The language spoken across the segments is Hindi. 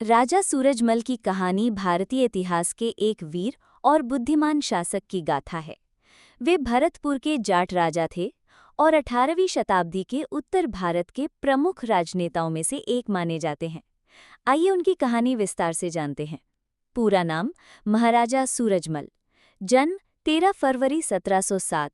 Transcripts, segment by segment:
राजा सूरजमल की कहानी भारतीय इतिहास के एक वीर और बुद्धिमान शासक की गाथा है। वे भरतपुर के जाट राजा थे और 18वीं शताब्दी के उत्तर भारत के प्रमुख राजनेताओं में से एक माने जाते हैं। आइए उनकी कहानी विस्तार से जानते हैं। पूरा नाम महाराजा सूरजमल। जन्म 13 फरवरी 1707,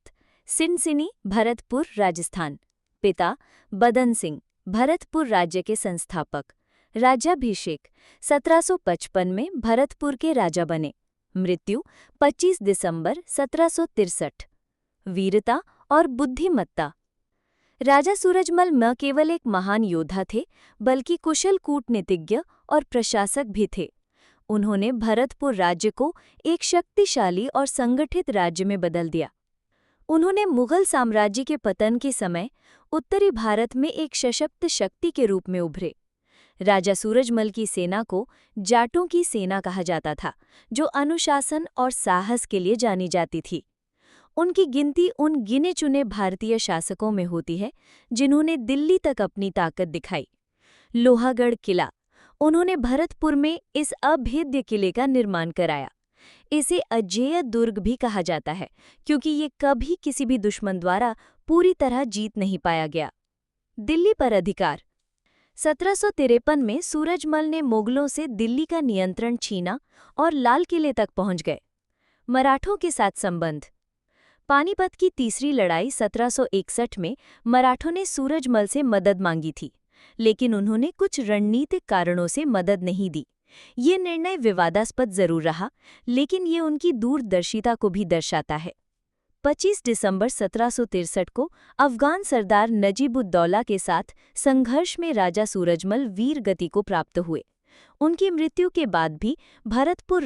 सिनसिनी, भरतपुर, राजस्थान। पिता बदन सिंह, भरतपुर राज्य के संस्थापक। राज्याभिषेक 1755 में भरतपुर के राजा बने। मृत्यु 25 दिसंबर 1763। वीरता और बुद्धिमत्ता। राजा सूरजमल न केवल एक महान योद्धा थे, बल्कि कुशल कूटनीतिज्ञ और प्रशासक भी थे। उन्होंने भरतपुर राज्य को एक शक्तिशाली और संगठित राज्य में बदल दिया। उन्होंने मुगल साम्राज्य के पतन के समय उत्तरी भारत में एक सशक्त शक्ति के रूप में उभरे। राजा सूरजमल की सेना को जाटों की सेना कहा जाता था, जो अनुशासन और साहस के लिए जानी जाती थी। उनकी गिनती उन गिने चुने भारतीय शासकों में होती है जिन्होंने दिल्ली तक अपनी ताकत दिखाई। लोहागढ़ किला। उन्होंने भरतपुर में इस अभेद्य किले का निर्माण कराया। इसे अजेय दुर्ग भी कहा जाता है, क्योंकि ये कभी किसी भी दुश्मन द्वारा पूरी तरह जीत नहीं पाया गया। दिल्ली पर अधिकार। 1753 में सूरजमल ने मुगलों से दिल्ली का नियंत्रण छीना और लाल किले तक पहुंच गए। मराठों के साथ संबंध। पानीपत की तीसरी लड़ाई 1761 में मराठों ने सूरजमल से मदद मांगी थी, लेकिन उन्होंने कुछ रणनीतिक कारणों से मदद नहीं दी। ये निर्णय विवादास्पद जरूर रहा, लेकिन ये उनकी दूरदर्शिता को भी दर्शाता है। 25 दिसंबर 1763 को अफगान सरदार नजीबुद्दौला के साथ संघर्ष में राजा सूरजमल वीर गति को प्राप्त हुए। उनकी मृत्यु के बाद भी भरतपुर